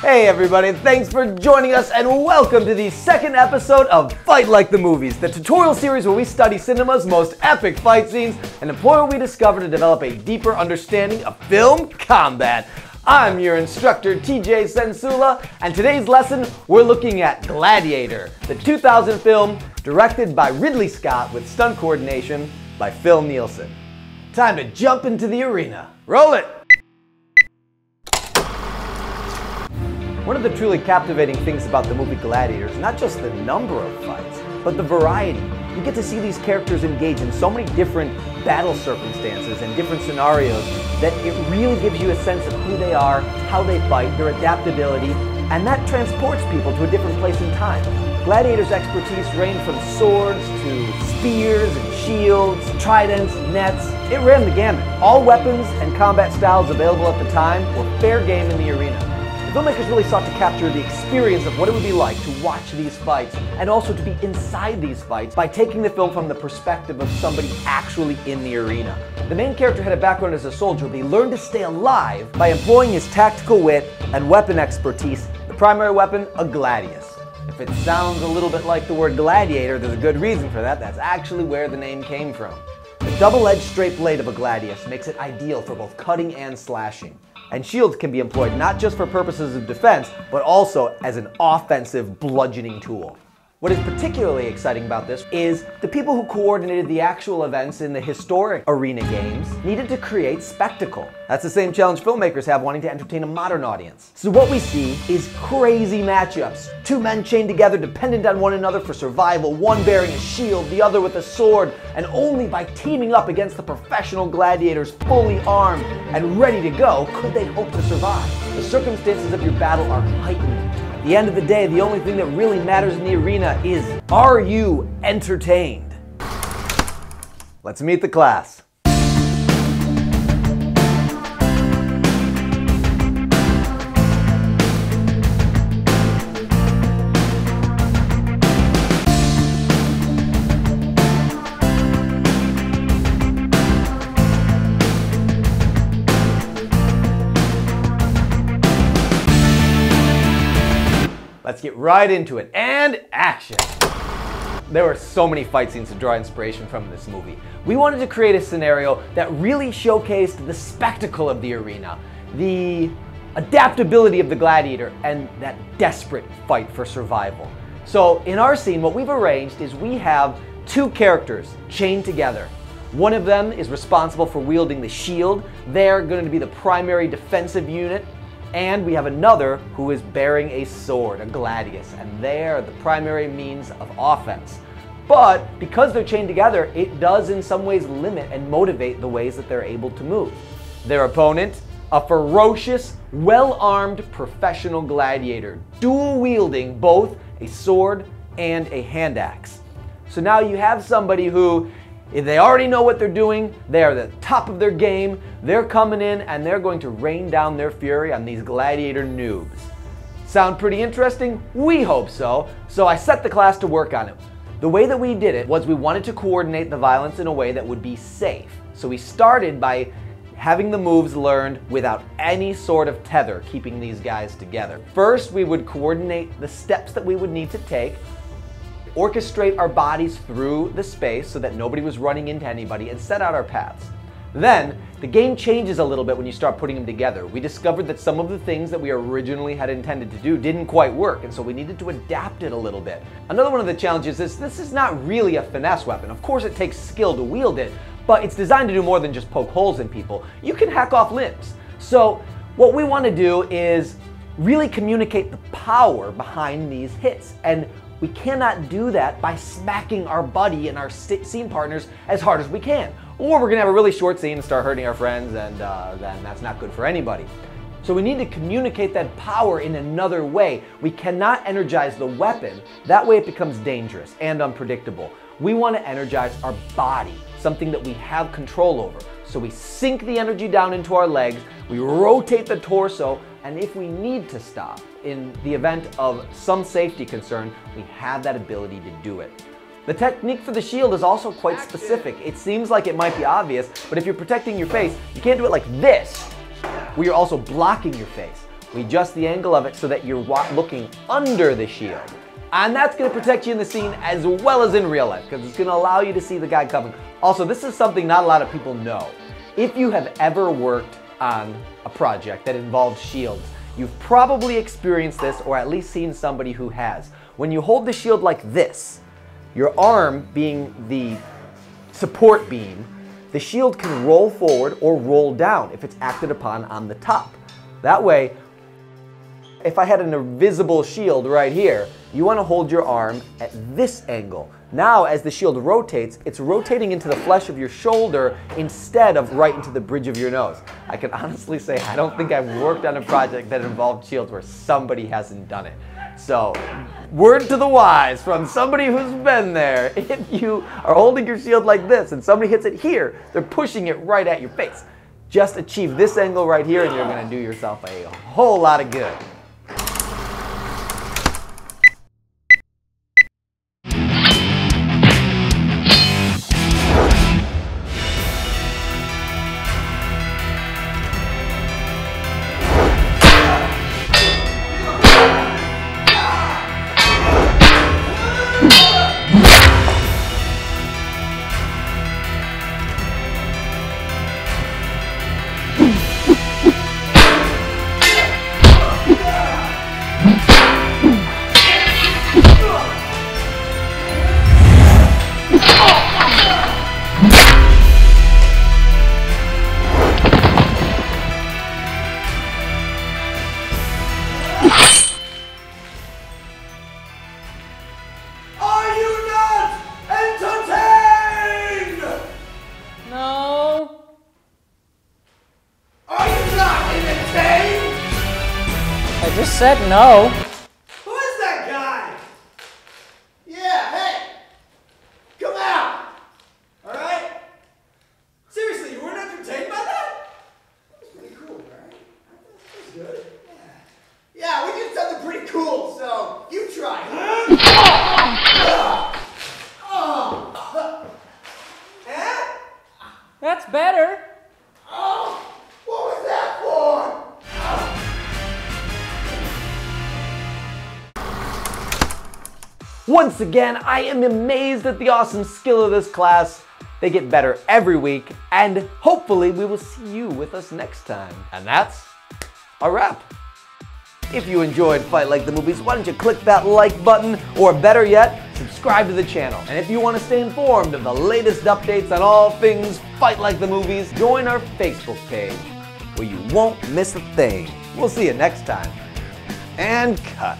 Hey everybody, thanks for joining us and welcome to the second episode of Fight Like the Movies, the tutorial series where we study cinema's most epic fight scenes and employ what we discover to develop a deeper understanding of film combat. I'm your instructor, TJ Cencula, and today's lesson, we're looking at Gladiator, the 2000 film directed by Ridley Scott with stunt coordination by Phil Nielsen. Time to jump into the arena. Roll it! One of the truly captivating things about the movie Gladiator is not just the number of fights, but the variety. You get to see these characters engage in so many different battle circumstances and different scenarios that it really gives you a sense of who they are, how they fight, their adaptability, and that transports people to a different place in time. Gladiator's expertise ranged from swords to spears and shields, tridents, nets. It ran the gamut. All weapons and combat styles available at the time were fair game in the arena. The filmmakers really sought to capture the experience of what it would be like to watch these fights and also to be inside these fights by taking the film from the perspective of somebody actually in the arena. The main character had a background as a soldier, but he learned to stay alive by employing his tactical wit and weapon expertise. The primary weapon, a gladius. If it sounds a little bit like the word gladiator, there's a good reason for that. That's actually where the name came from. The double-edged straight blade of a gladius makes it ideal for both cutting and slashing. And shields can be employed not just for purposes of defense, but also as an offensive bludgeoning tool. What is particularly exciting about this is the people who coordinated the actual events in the historic arena games needed to create spectacle. That's the same challenge filmmakers have wanting to entertain a modern audience. So what we see is crazy matchups. Two men chained together dependent on one another for survival, one bearing a shield, the other with a sword, and only by teaming up against the professional gladiators fully armed and ready to go could they hope to survive. The circumstances of your battle are heightened. At the end of the day, the only thing that really matters in the arena is, are you entertained? Let's meet the class. Let's get right into it, and action! There were so many fight scenes to draw inspiration from in this movie. We wanted to create a scenario that really showcased the spectacle of the arena, the adaptability of the gladiator, and that desperate fight for survival. So in our scene, what we've arranged is we have two characters chained together. One of them is responsible for wielding the shield. They're going to be the primary defensive unit. And we have another who is bearing a sword, a gladius, and they are the primary means of offense. But because they're chained together, it does in some ways limit and motivate the ways that they're able to move. Their opponent, a ferocious, well-armed professional gladiator, dual-wielding both a sword and a hand axe. So now you have somebody who, if they already know what they're doing, they are the top of their game, they're coming in and they're going to rain down their fury on these gladiator noobs. Sound pretty interesting? We hope so. So I set the class to work on it. The way that we did it was we wanted to coordinate the violence in a way that would be safe. So we started by having the moves learned without any sort of tether keeping these guys together. First, we would coordinate the steps that we would need to take, orchestrate our bodies through the space so that nobody was running into anybody, and set out our paths. Then, the game changes a little bit when you start putting them together. We discovered that some of the things that we originally had intended to do didn't quite work, and so we needed to adapt it a little bit. Another one of the challenges is this is not really a finesse weapon. Of course it takes skill to wield it, but it's designed to do more than just poke holes in people. You can hack off limbs. So what we want to do is really communicate the power behind these hits, and we cannot do that by smacking our buddy and our scene partners as hard as we can. Or we're going to have a really short scene and start hurting our friends, and then that's not good for anybody. So we need to communicate that power in another way. We cannot energize the weapon. That way it becomes dangerous and unpredictable. We want to energize our body, something that we have control over. So we sink the energy down into our legs, we rotate the torso, and if we need to stop, in the event of some safety concern, we have that ability to do it. The technique for the shield is also quite specific. It seems like it might be obvious, but if you're protecting your face, you can't do it like this, where you're also blocking your face. We adjust the angle of it so that you're looking under the shield. And that's going to protect you in the scene as well as in real life, because it's going to allow you to see the guy coming. Also, this is something not a lot of people know. If you have ever worked on a project that involves shields, you've probably experienced this, or at least seen somebody who has. When you hold the shield like this, your arm being the support beam, the shield can roll forward or roll down if it's acted upon on the top. That way, if I had an invisible shield right here, you want to hold your arm at this angle. Now, as the shield rotates, it's rotating into the flesh of your shoulder instead of right into the bridge of your nose. I can honestly say I don't think I've worked on a project that involved shields where somebody hasn't done it. So, word to the wise from somebody who's been there. If you are holding your shield like this and somebody hits it here, they're pushing it right at your face. Just achieve this angle right here and you're going to do yourself a whole lot of good. I just said no. Who is that guy? Yeah, hey! Come out! Alright? Seriously, you weren't entertained by that? That was pretty cool, right? That was good. Yeah, we did something pretty cool, so you try. That's better. Oh, what was that for? Once again, I am amazed at the awesome skill of this class. They get better every week, and hopefully we will see you with us next time. And that's a wrap. If you enjoyed Fight Like the Movies, why don't you click that like button, or better yet, subscribe to the channel. And if you want to stay informed of the latest updates on all things Fight Like the Movies, join our Facebook page, where you won't miss a thing. We'll see you next time. And cut.